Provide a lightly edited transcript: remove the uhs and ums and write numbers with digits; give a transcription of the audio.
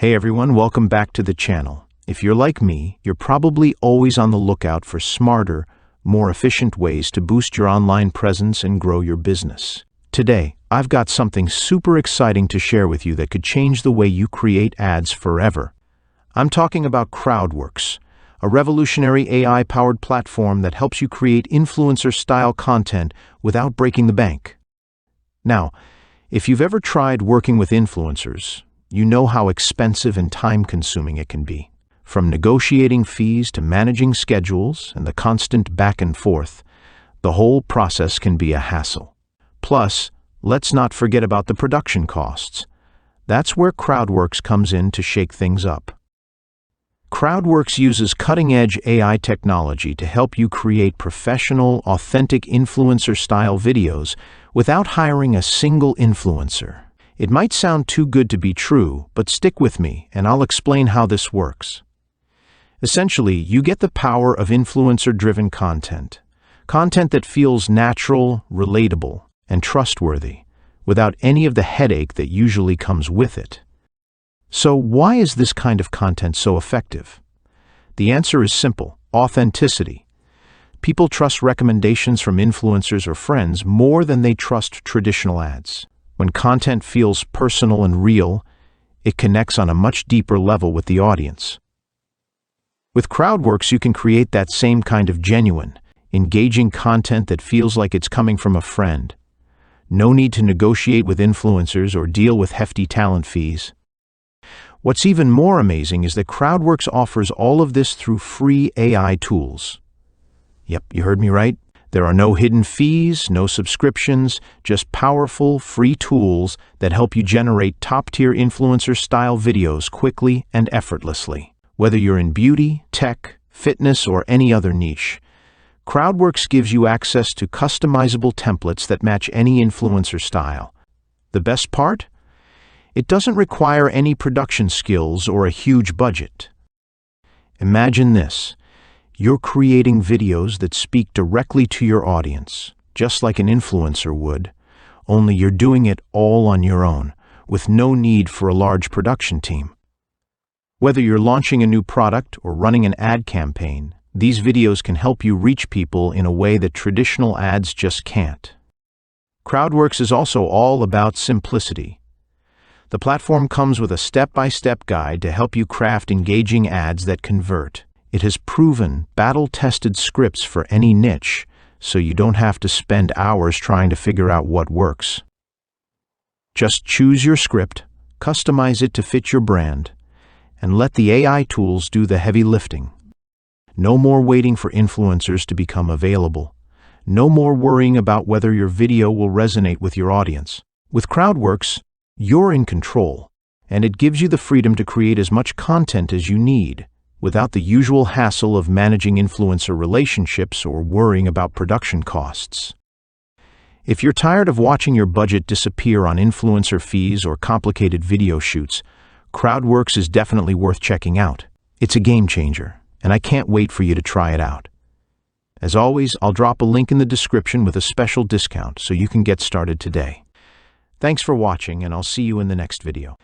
Hey everyone, welcome back to the channel. If you're like me, you're probably always on the lookout for smarter, more efficient ways to boost your online presence and grow your business. Today, I've got something super exciting to share with you that could change the way you create ads forever. I'm talking about CrowdWorks, a revolutionary AI-powered platform that helps you create influencer-style content without breaking the bank. Now, if you've ever tried working with influencers, you know how expensive and time-consuming it can be. From negotiating fees to managing schedules and the constant back and forth, the whole process can be a hassle. Plus, let's not forget about the production costs. That's where CrowdWorks comes in to shake things up. CrowdWorks uses cutting-edge AI technology to help you create professional, authentic influencer-style videos without hiring a single influencer. It might sound too good to be true, but stick with me and I'll explain how this works. Essentially, you get the power of influencer-driven content. Content that feels natural, relatable, and trustworthy, without any of the headache that usually comes with it. So why is this kind of content so effective? The answer is simple: authenticity. People trust recommendations from influencers or friends more than they trust traditional ads. When content feels personal and real, it connects on a much deeper level with the audience. With CrowdWorks, you can create that same kind of genuine, engaging content that feels like it's coming from a friend. No need to negotiate with influencers or deal with hefty talent fees. What's even more amazing is that CrowdWorks offers all of this through free AI tools. Yep, you heard me right. There are no hidden fees, no subscriptions, just powerful, free tools that help you generate top-tier influencer-style videos quickly and effortlessly. Whether you're in beauty, tech, fitness, or any other niche, CrowdWorks gives you access to customizable templates that match any influencer style. The best part? It doesn't require any production skills or a huge budget. Imagine this. You're creating videos that speak directly to your audience, just like an influencer would, only you're doing it all on your own, with no need for a large production team. Whether you're launching a new product or running an ad campaign, these videos can help you reach people in a way that traditional ads just can't. CrowdWorks is also all about simplicity. The platform comes with a step-by-step guide to help you craft engaging ads that convert. It has proven, battle-tested scripts for any niche, so you don't have to spend hours trying to figure out what works. Just choose your script, customize it to fit your brand, and let the AI tools do the heavy lifting. No more waiting for influencers to become available. No more worrying about whether your video will resonate with your audience. With CrowdWorks, you're in control, and it gives you the freedom to create as much content as you need, without the usual hassle of managing influencer relationships or worrying about production costs. If you're tired of watching your budget disappear on influencer fees or complicated video shoots, CrowdWorks is definitely worth checking out. It's a game changer, and I can't wait for you to try it out. As always, I'll drop a link in the description with a special discount so you can get started today. Thanks for watching, and I'll see you in the next video.